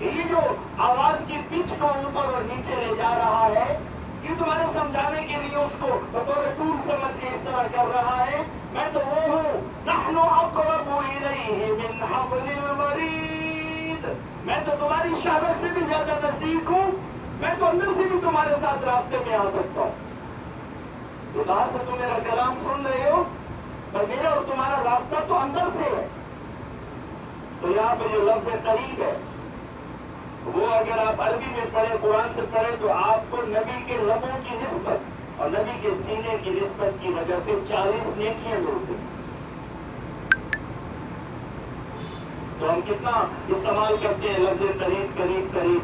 یہ جو آواز کی پچ کو اوپر اور نیچے لے جا رہا ہے، یہ تمہارے سمجھانے کے لیے اس کو بطور ٹول سمجھ کے اس طرح کر رہا ہے. میں تو وہ ہوں، نحن اقرب الیہ من حبل الورید، میں تو تمہاری شہرت سے بھی زیادہ نزدیک ہوں، میں تو اندر سے بھی تمہارے ساتھ رابطے میں آ سکتا ہوں. تو باہر سے تم میرا کلام سن رہے ہو، پر میرا اور تمہارا رابطہ تو اندر سے ہے. تو یہاں پہ جو لفظ قریب ہے، وہ اگر آپ عربی میں پڑھیں، قرآن سے پڑھیں، تو آپ کو نبی کے لبوں کی نسبت اور نبی کے سینے کی نسبت کی وجہ سے 40 نیکیاں ملتی ہیں. تو ہم کتنا استعمال کرتے ہیں لفظ قریب قریب قریب.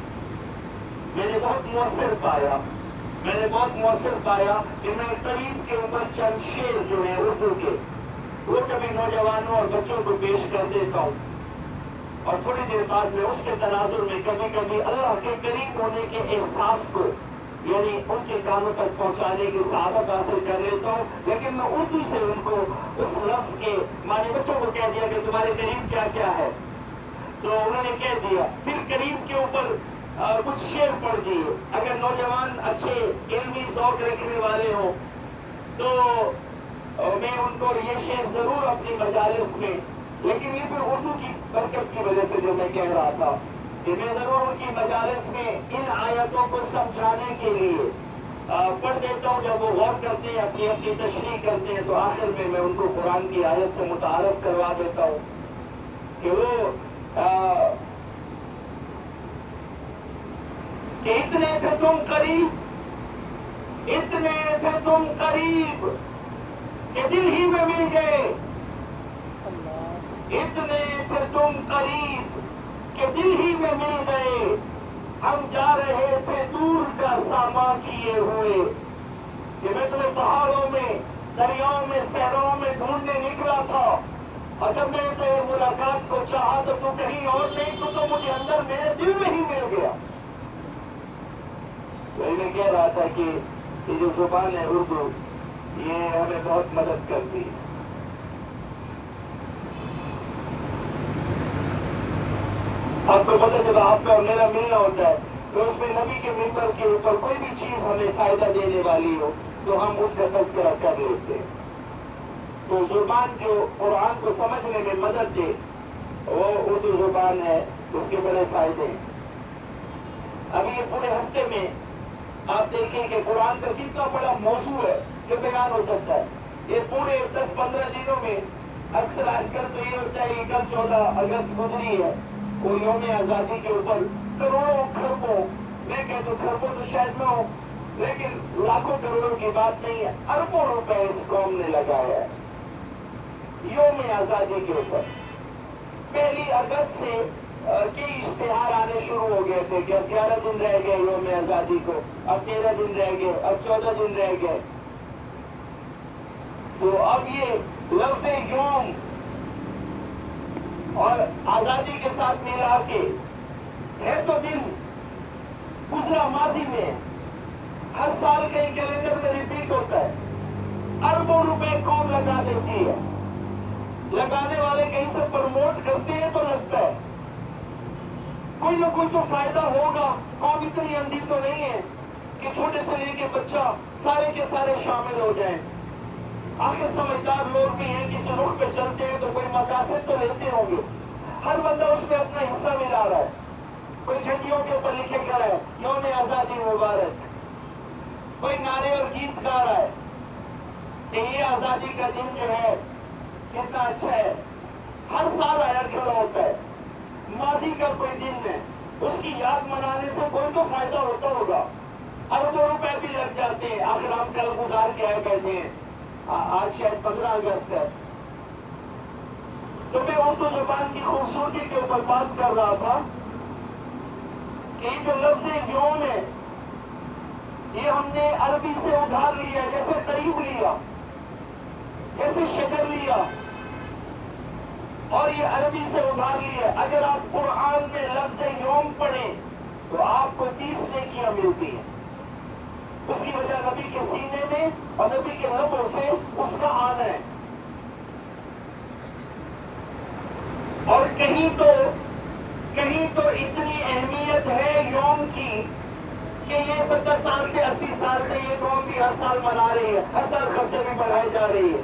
میں نے بہت مؤثر پایا کہ میں قریب کے اوپر چند شعر جو ہیں اردو کے، وہ کبھی نوجوانوں اور بچوں کو پیش کر دیتا ہوں، اور تھوڑی دیر بعد میں اس کے تناظر میں کبھی کبھی اللہ کے قریب ہونے کے احساس کو، یعنی ان کے کانوں تک پہنچانے کی سعادت حاصل کر لیتا ہوں. لیکن میں اردو سے ان کو اس لفظ کے معنی، بچوں کو کہہ دیا کہ تمہارے قریب کیا کیا ہے، تو انہوں نے کہہ دیا. پھر قریب کے اوپر کچھ شعر پڑھ دیے. اگر نوجوان اچھے علمی ذوق رکھنے والے ہوں تو میں ان کو یہ شعر ضرور اپنی مجالس میں، لیکن یہ پھر اردو کی برکت کی وجہ سے جو میں کہہ رہا تھا کہ میں ضرور ان کی مجالس میں ان آیتوں کو سمجھانے کے لیے پڑھ دیتا ہوں. جب وہ غور کرتے ہیں، اپنی اپنی تشریح کرتے ہیں، تو آخر میں ان کو قرآن کی آیت سے متعارف کروا دیتا ہوں کہ وہ کہ اتنے تھے تم قریب کہ دل ہی میں مل گئے. اتنے تھے تم قریب کہ دل ہی میں مل گئے. ہم جا رہے تھے دور کا ساما کیے ہوئے. کہ میں تمہیں پہاڑوں میں، دریاؤں میں، صحراؤں میں ڈھونڈنے نکلا تھا، اور جب میں نے تیرے ملاقات کو چاہا تو کہیں اور نہیں، تو مجھے اندر میرے دل میں ہی مل گیا. میں کہہ رہا تھا کہ یہ جو زبان ہے اردو، یہ ہمیں بہت مدد کرتی ہے. آپ کو پتہ جب آپ کا اور میرا ملنا ہوتا ہے تو اس میں نبی کے ممبر کے اوپر کوئی بھی چیز ہمیں فائدہ دینے والی ہو تو ہم اس کا تذکرہ کر لیتے ہیں. تو زبان جو قرآن کو سمجھنے میں مدد دے، وہ اردو زبان ہے، اس کے بڑے فائدے ہیں. ابھی یہ پورے ہفتے میں آپ دیکھیں کہ قرآن کا کتنا بڑا موضوع ہے جو بیان ہو سکتا ہے. یہ پورے 10-15 دنوں میں اکثر آج کل تو یہ ہوتا ہے کہ کل 14 اگست گزری ہے، وہ یوم آزادی کے اوپر کروڑوں خربوں، میں کہتا ہوں خربوں تو شاید میں ہوں، لیکن لاکھوں کروڑوں کی بات نہیں ہے، اربوں روپے اس قوم نے لگایا ہے یوم آزادی کے اوپر. 1 اگست سے کئی اشتہار آنے شروع ہو گئے تھے کہ اب 11 دن رہ گئے یوم آزادی کو، اب 13 دن رہ گئے، اب 14 دن رہ گئے. تو اب یہ لفظ یوم اور آزادی کے ساتھ ملا کے ہے تو دن گزرا ماضی میں، ہر سال کئی کیلنڈر میں ریپیٹ ہوتا ہے. اربوں روپے قوم لگا دیتی ہے، لگانے والے کہیں سے پروموٹ کرتے ہیں تو لگتا ہے کوئی نہ کوئی تو فائدہ ہوگا. قوم اتنی اندھی تو نہیں ہے کہ چھوٹے سے لے کے بچہ سارے کے سارے شامل ہو جائیں. آخر سمجھدار لوگ بھی ہیں، کسی رخ پہ چلتے ہیں تو کوئی مقاصد تو لیتے ہوں گے. ہر بندہ اس میں اپنا حصہ ملا رہا ہے. کوئی جھنڈیوں کے اوپر لکھے کھڑا ہے یوم آزادی مبارک، کوئی نعرے اور گیت گا رہا ہے کہ یہ آزادی کا دن جو ہے کتنا اچھا ہے. ہر سال آیا کھڑا ہوتا ہے. ماضی کا کوئی دن ہے، اس کی یاد منانے سے کوئی تو فائدہ ہوتا ہوگا. اربوں روپے بھی لگ جاتے ہیں. آخر ہم کل گزار کے آئے بیٹھے ہیں، آج شاید 15 اگست ہے. تو میں اردو زبان کی خوبصورتی کے اوپر بات کر رہا تھا کہ یہ جو لفظ یوم ہے، یہ ہم نے عربی سے ادھار لیا، جیسے قریب لیا، جیسے شجر لیا، اور یہ عربی سے ادھار لیا. اگر آپ قرآن میں لفظ یوم پڑھیں تو آپ کو 30 نیکیاں ملتی ہیں. اس کی وجہ نبی کے سینے میں اور نبی کے لبوں سے اس کا آنا ہے. اور کہیں تو اتنی اہمیت ہے یوم کی کہ یہ 70 سال سے 80 سال سے یہ قوم بھی ہر سال منا رہی ہے، ہر سال خرچے بھی بڑھائی جا رہی ہے.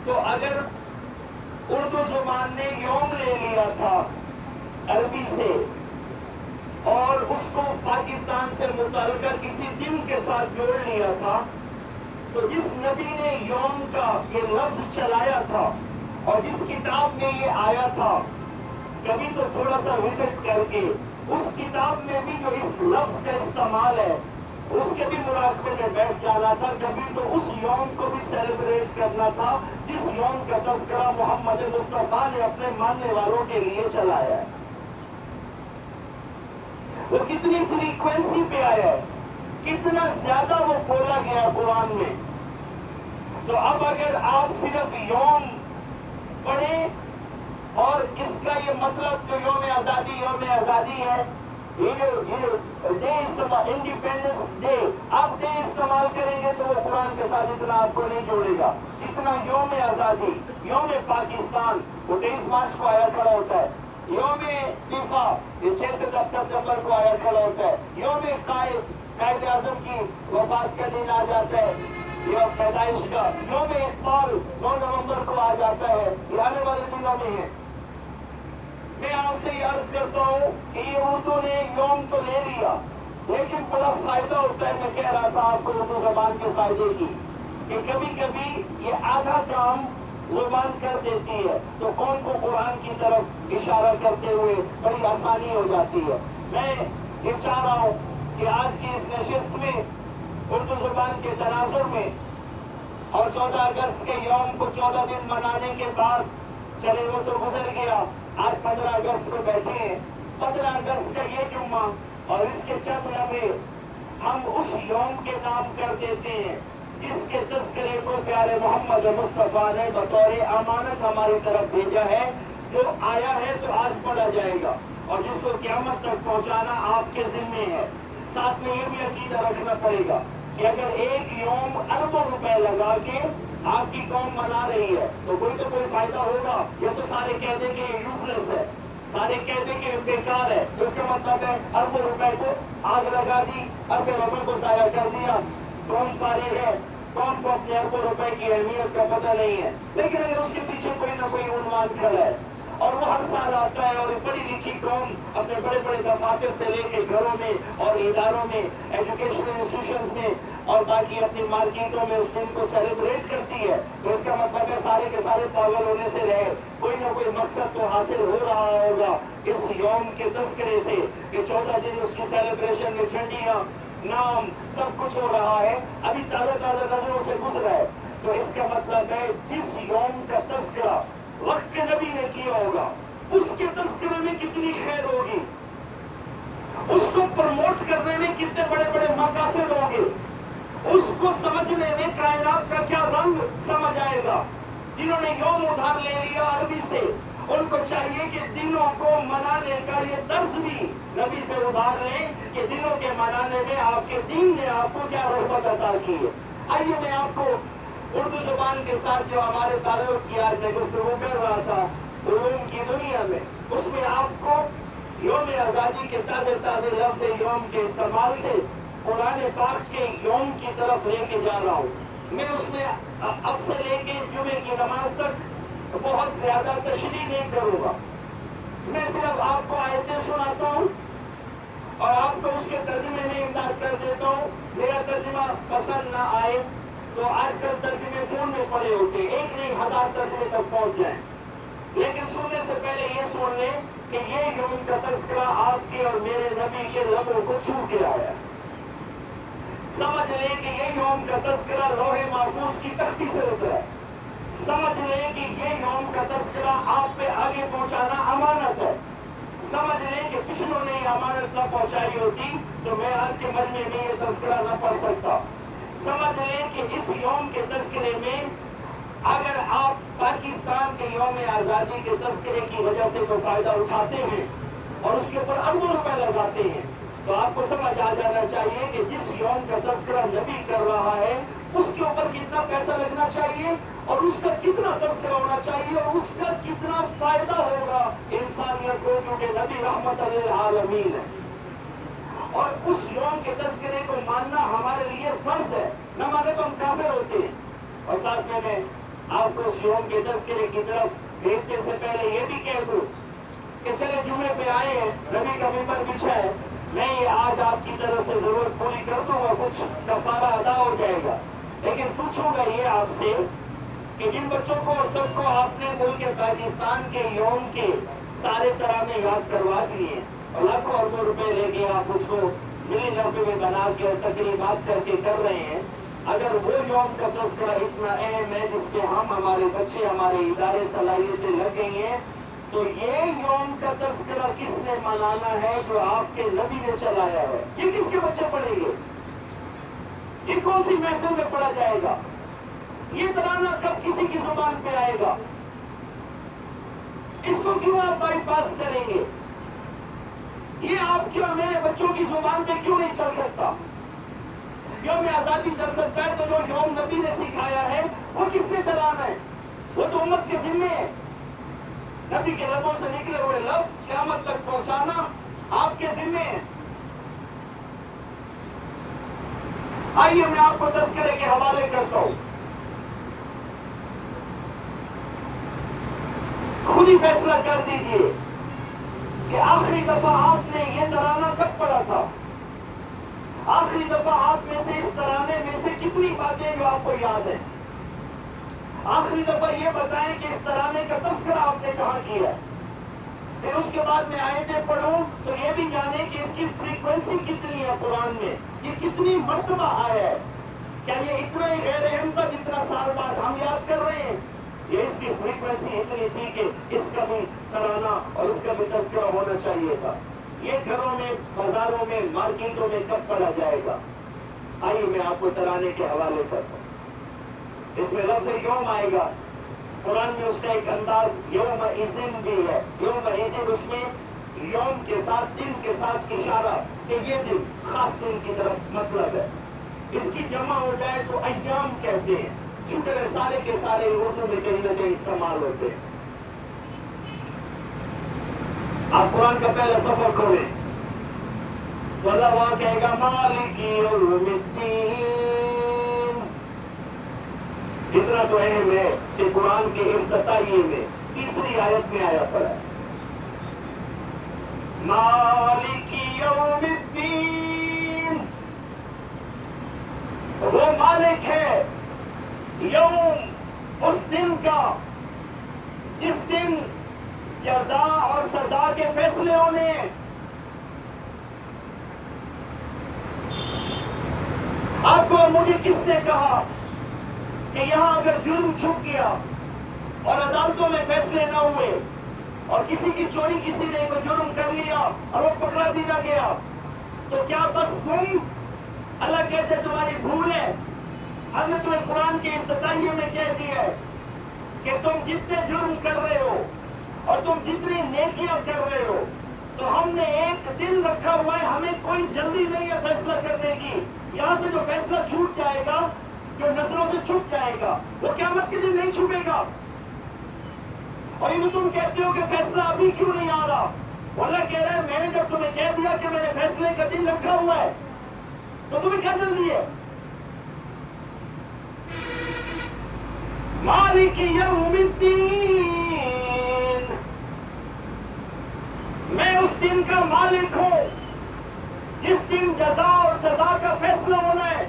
تو اگر اردو زبان نے یوم لے لیا تھا عربی سے اور اس کو پاکستان سے متعلقہ کسی دن کے ساتھ جوڑ لیا تھا، تو جس نبی نے یوم کا یہ لفظ چلایا تھا اور جس کتاب میں یہ آیا تھا، کبھی تو تھوڑا سا وزٹ کر کے اس کتاب میں بھی جو اس لفظ کا استعمال ہے اس کے بھی مراقبے میں بیٹھ جانا تھا. کبھی تو اس یوم کو بھی سیلیبریٹ کرنا تھا جس یوم کا تذکرہ محمد مصطفیٰ نے اپنے ماننے والوں کے لیے چلایا ہے. وہ کتنی فریکوینسی پہ آیا ہے، کتنا زیادہ وہ بولا گیا قرآن میں. تو اب اگر آپ صرف یوم پڑھیں اور اس کا یہ مطلب جو یوم آزادی ہے، یہ ڈے استعمال، انڈیپینڈنس ڈے، آپ ڈے استعمال کریں گے تو وہ قرآن کے ساتھ اتنا آپ کو نہیں جوڑے گا جتنا یوم آزادی، یوم پاکستان. وہ 23 مارچ کو آیا کھڑا ہوتا ہے. یوم دفاع یہ 6 ستمبر کو آیا کھڑا ہوتا ہے. یوم قائد اعظم کی وفات کا دن آ جاتا ہے، یہ پیدائش کا. یوم اقبال 9 نومبر کو آ جاتا ہے. یہ آنے والے دنوں میں ہے. میں آپ سے یہ عرض کرتا ہوں کہ یہ اردو نے یوم تو لے لیا، لیکن بڑا فائدہ ہوتا ہے. میں کہہ رہا تھا آپ کو اردو زبان کے فائدے کی کہ کبھی کبھی یہ آدھا کام زبان کر دیتی ہے تو قوم کو قرآن کی طرف اشارہ کرتے ہوئے بڑی آسانی ہو جاتی ہے. میں یہ چاہ رہا ہوں کہ آج کی اس نشست میں اردو زبان کے تناظر میں اور 14 اگست کے یوم کو 14 دن منانے کے بعد، چلے وہ تو گزر گیا، آج 15 اگست کو بیٹھے ہیں. 15 اگست کا یہ جمعہ اور اس کے چند لمحے ہم اس یوم کے نام کر دیتے ہیں جس کے تذکرے کو پیارے محمد مصطفیٰ نے بطور امانت ہماری طرف بھیجا ہے. جو آیا ہے تو آج پڑھا جائے گا اور جس کو قیامت تک پہنچانا آپ کے ذمے ہے. ساتھ میں یہ بھی عقیدہ رکھنا پڑے گا کہ اگر ایک یوم اربوں روپے لگا کے آپ کی قوم منا رہی ہے تو کوئی فائدہ ہوگا. یہ تو سارے کہہ دیں کہ یہ یوزلیس ہے، سارے کہہ دیں کہ بیکار ہے. اس کا مطلب ہے اربوں روپے کو آگ لگا دی، اربوں روپے کو ضائع کر دیا. قوم فارغ ہے، قوم کو اپنے اربوں روپے کی اہمیت کا پتہ نہیں ہے. لیکن اگر اس کے پیچھے کوئی نہ کوئی عنوان کھڑا ہے اور وہ ہر سال آتا ہے اور ایک بڑی لکھی قوم اپنے بڑے بڑے دفاتر سے لے کے گھروں میں اور اداروں میں، ایجوکیشنل انسٹیٹیوشنز میں اور باقی اپنی مارکیٹوں میں اس دن کو سیلیبریٹ کرتی ہے، تو اس کا مطلب ہے سارے کے سارے پاگل ہونے سے رہے. کوئی نہ کوئی مقصد تو حاصل ہو رہا ہوگا اس یوم کے تذکرے سے کہ 14 دن اس کی سیلیبریشن میں جھنڈیاں، نام، سب کچھ ہو رہا ہے. ابھی تازہ نظروں سے گزرا ہے. تو اس کا مطلب ہے جس یوم کا تذکرہ وقت کے نبی نے کیا ہوگا اس کے تذکرے میں کتنی خیر ہوگی، اس کو پروموٹ کرنے میں کتنے بڑے بڑے مقاصد ہوں گے، اس کو سمجھنے میں کائنات کا کیا رنگ سمجھ آئے گا. جنہوں نے یوم ادھار لے لیا عربی سے، ان کو چاہیے کہ دنوں کو منانے کا یہ طرز بھی نبی سے ادھار لیں کہ دنوں کے منانے میں آپ کے دین نے آپ کو کیا رغبت عطا کی ہے. آئیے میں آپ کو اردو زبان کے ساتھ جو ہمارے تعلق کی آج میں گفتگو کر رہا تھا علوم کی دنیا میں، اس میں آپ کو یوم آزادی کے تازے لفظ یوم کے استعمال سے قرآن پاک کے یوم کی طرف لے کے جا رہا ہوں. میں اس میں اب سے لے کے جمعے کی نماز تک بہت زیادہ تشریح نہیں کروں گا. میں صرف آپ کو آیتیں سناتا ہوں اور آپ کو اس کے ترجمے میں امداد کر دیتا ہوں. میرا ترجمہ پسند نہ آئے تو آج کل ترجمے فون میں پڑے ہوتے، ایک نہیں 1000 ترجمے تک پہنچ جائیں. لیکن سننے سے پہلے یہ سن لیں کہ یہ یوم کا تذکرہ آپ کے اور میرے نبی کے لبوں کو چھو کے آیا. سمجھ لیں کہ یہ یوم کا تذکرہ لوح محفوظ کی تختی سے اترا ہے. سمجھ لیں کہ یہ یوم کا تذکرہ آپ پہ آگے پہنچانا امانت ہے. سمجھ لیں کہ پچھلوں نے یہ امانت نہ پہنچائی ہوتی تو میں آج کے مجمع میں یہ تذکرہ نہ پڑھ سکتا. سمجھ لیں کہ اس یوم کے تذکرے میں اگر آپ پاکستان کے یوم آزادی کے تذکرے کی وجہ سے کوئی فائدہ اٹھاتے ہیں اور اس کے اوپر اربوں روپے لگاتے ہیں تو آپ کو سمجھ آ جانا چاہیے کہ جس یوم کا تذکرہ نبی کر رہا ہے اس کے اوپر کتنا پیسہ لگنا چاہیے اور اس کا کتنا تذکرہ ہونا چاہیے اور اس کا کتنا فائدہ ہوگا انسانیت کو، کیونکہ نبی رحمت للعالمین ہے۔ اور اس یوم کے تذکرے کو ماننا ہمارے لیے فرض ہے، نہ مانے تو ہم کافر ہوتے ہیں۔ اور ساتھ میں آپ کو اس یوم کے تذکرے کی طرف بھیجنے سے پہلے یہ بھی کہہ دوں کہ چلے جمعے پہ آئے ہیں، نبی کا ممبر بچھا ہے، میں یہ آج آپ کی طرف سے ضرورت پوری کر دوں گا، کچھ کفارہ ادا ہو جائے گا، لیکن پوچھوں گا یہ آپ سے کہ جن بچوں کو اور سب کو آپ نے ملک پاکستان کے یوم کے سارے ترانے یاد کروا دیے اور لاکھوں اربوں روپے لے کے آپ اس کو ملی نوکے میں بنا کے اور تقریبات کر کے کر رہے ہیں، اگر وہ یوم کا تذکرہ اتنا اہم ہے جس پہ ہمارے بچے، ہمارے ادارے صلاحیتیں لگ گئی ہیں، تو یہ یوم کا تذکرہ کس نے منانا ہے جو آپ کے نبی نے چلایا ہے؟ یہ کس کے بچے پڑھیں گے؟ یہ کون سی محفل میں پڑھا جائے گا؟ یہ ترانہ کب کسی کی زبان پہ آئے گا؟ اس کو کیوں آپ بائی پاس کریں گے؟ یہ آپ کی اور میرے بچوں کی زبان پہ کیوں نہیں چل سکتا؟ یوم آزادی چل سکتا ہے تو جو یوم نبی نے سکھایا ہے وہ کس نے چلانا ہے؟ وہ تو امت کے ذمے ہے۔ نبی کے لبوں سے نکلے ہوئے لفظ قیامت تک پہنچانا آپ کے ذمے ہے۔ آئیے میں آپ کو تذکرے کے حوالے کرتا ہوں، خود ہی فیصلہ کر دیجئے کہ آخری دفعہ آپ نے یہ ترانہ کب پڑھا تھا؟ آخری دفعہ آپ میں سے اس ترانے میں سے کتنی باتیں جو آپ کو یاد ہیں؟ آخری دفعہ یہ بتائیں کہ اس ترانے کا تذکرہ آپ نے کہاں کیا؟ پھر اس کے بعد میں آیتیں پڑھوں تو یہ بھی جانیں کہ اس کی فریکوینسی کتنی ہے قرآن میں، یہ کتنی مرتبہ آیا ہے۔ کیا یہ اتنا ہی غیر اہم تھا جتنا سال بعد ہم یاد کر رہے ہیں؟ یہ اس کی فریکوینسی اتنی تھی کہ اس کا بھی ترانہ اور اس کا بھی تذکرہ ہونا چاہیے تھا۔ یہ گھروں میں، بازاروں میں، مارکیٹوں میں کب پڑھا جائے گا؟ آئیے میں آپ کو ترانے کے حوالے کرتا ہوں۔ اس میں لفظ یوم آئے گا، قرآن میں اس کا ایک انداز یوم اذن بھی ہے۔ یوم اذن اس میں یوم کے ساتھ، دن کے ساتھ اشارہ کہ یہ دن خاص دن کی طرف مطلب ہے۔ اس کی جمع ہو جائے تو ایام کہتے ہیں، شکر ہے سارے کے سارے اردو میں کہیں نہ کہیں استعمال ہوتے ہیں۔ آپ قرآن کا پہلا صفحہ کھولیں تو اللہ وہاں کہے گا مالک یوم الدین۔ اتنا تو اہم ہے کہ قرآن کے افتتاحیے میں تیسری آیت میں آیا پڑا ہے مالک یوم الدین۔ وہ مالک ہے یوم، اس دن کا جس دن جزا اور سزا کے فیصلے ہونے ہیں۔ آپ کو اور مجھے کس نے کہا کہ یہاں اگر جرم چھپ گیا اور عدالتوں میں فیصلے نہ ہوئے اور کسی کی چوری کسی نے کوئی جرم کر لیا اور وہ پکڑا بھی نہ گیا تو کیا بس تم؟ اللہ کہتے تمہاری بھول ہے۔ ہم نے تمہیں قرآن کے افتتاحیے میں کہہ دیا ہے کہ تم جتنے جرم کر رہے ہو اور تم جتنی نیکیاں کر رہے ہو تو ہم نے ایک دن رکھا ہوا ہے، ہمیں کوئی جلدی نہیں ہے فیصلہ کرنے کی۔ یہاں سے جو فیصلہ چھوٹ جائے گا، جو نسلوں سے چھپ جائے گا، وہ قیامت کے دن نہیں چھپے گا۔ اور یہ تم کہتے ہو کہ فیصلہ ابھی کیوں نہیں آ رہا؟ اللہ کہہ رہا ہے میں نے جب تمہیں کہہ دیا کہ میں نے فیصلے کا دن رکھا ہوا ہے تو تمہیں کیا جلدی ہے؟ مالک یوم الدین، میں اس دن کا مالک ہوں جس دن جزا اور سزا کا فیصلہ ہونا ہے۔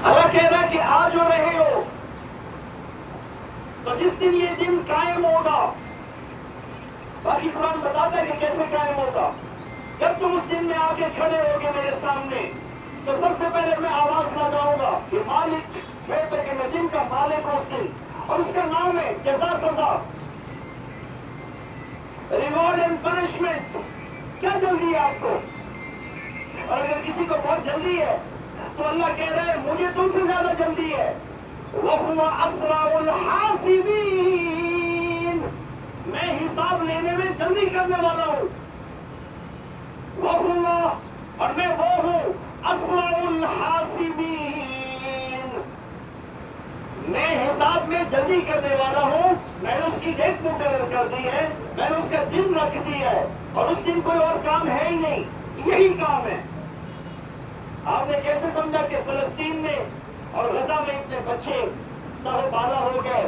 اللہ کہہ رہا ہے کہ آج ہو رہے ہو تو جس دن یہ دن قائم ہوگا، باقی قرآن بتاتا ہے کہ کیسے قائم ہوگا۔ جب تم اس دن میں آ کے کھڑے ہوگے میرے سامنے تو سب سے پہلے میں آواز لگاؤں گا کہ مالک، بہتر کہ میں دن کا مالک ہوں اس دن، اور اس کا نام ہے جزا سزا، ریوارڈ اینڈ پنشمنٹ۔ کیا جلدی ہے آپ کو؟ اور اگر کسی کو بہت جلدی ہے تو اللہ کہہ رہے ہیں مجھے تم سے زیادہ جلدی ہے۔ وَهُوَ أَسْرَعُ الْحَاسِبِينَ، میں حساب لینے میں جلدی کرنے والا ہوں۔ اللہ اور میں وہ ہوں اسرع الحاسبین، میں حساب میں جلدی کرنے والا ہوں، میں نے اس کی ڈیٹ مقرر کر دی ہے، میں نے اس کا دن رکھ دیا ہے، اور اس دن کوئی اور کام ہے ہی نہیں، یہی کام ہے۔ آپ نے کیسے سمجھا کہ فلسطین میں اور غزہ میں اتنے بچے بالا ہو گئے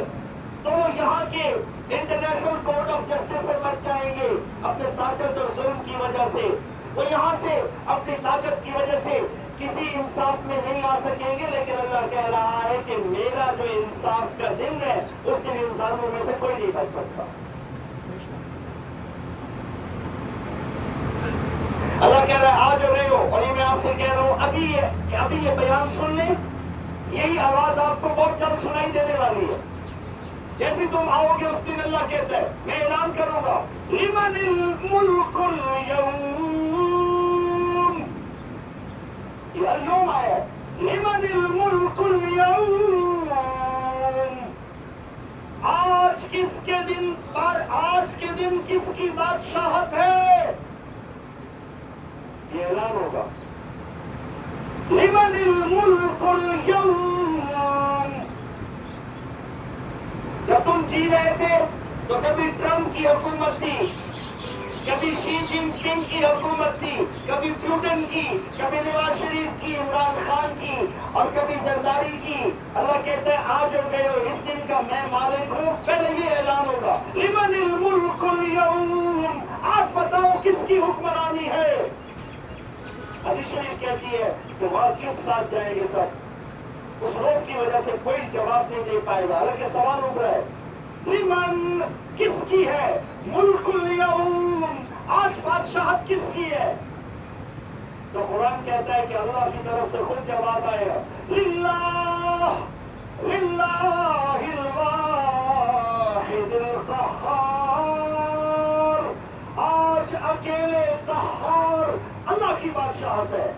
تو وہ یہاں کے انٹرنیشنل کورٹ آف جسٹس سے بچ جائیں گے اپنے طاقت اور ظلم کی وجہ سے؟ وہ یہاں سے اپنی طاقت کی وجہ سے کسی انصاف میں نہیں آ سکیں گے، لیکن اللہ کہہ رہا ہے کہ میرا جو انصاف کا دن ہے اس دن ان ظالموں میں سے کوئی نہیں بچ سکتا۔ اللہ کہہ رہا ہے آ جو رہے ہو، اور یہ میں آپ سے کہہ رہا ہوں ابھی یہ بیان سن لیں، یہی آواز آپ کو بہت جلد سنائی دینے والی ہے۔ جیسے تم آؤ گے اس دن اللہ کہتا ہے میں اعلان کروں گا لمن الملک اليوم، یہ اليوم آیا لمن الملک اليوم، آج کس کے دن کس کی بادشاہت ہے، یہ اعلان ہوگا لمن الملک اليوم۔ جب تم جی رہے تھے تو کبھی ٹرمپ کی حکومت تھی، کبھی شی جن پنگ کی حکومت تھی، کبھی پیوٹن کی، کبھی نواز شریف کی، عمران خان کی، اور کبھی زرداری کی۔ اللہ کہتا ہے آج ہو گئے ہو، اس دن کا میں مالک ہوں۔ پہلے یہ اعلان ہوگا لمن الملک اليوم، آج بتاؤ کس کی حکمرانی ہے۔ حدیث شریف کہتی ہے کہ وہاں چپ ساتھ جائیں گے سب، اس روک کی وجہ سے کوئی جواب نہیں دے پائے گا۔ حالانکہ سوال اٹھ رہا ہے لمن کس کی ہے، ملک اليوم، آج بادشاہت کس کی ہے؟ تو قرآن کہتا ہے کہ اللہ کی طرف سے خود جواب آئے گا للہ الواحد القہار، آج اکیلے قہار اللہ کی بادشاہت ہے۔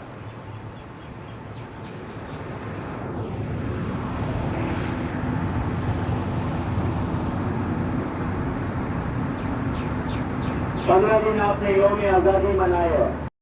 پندرہ دن آپ نے یوم آزادی منایا ہے،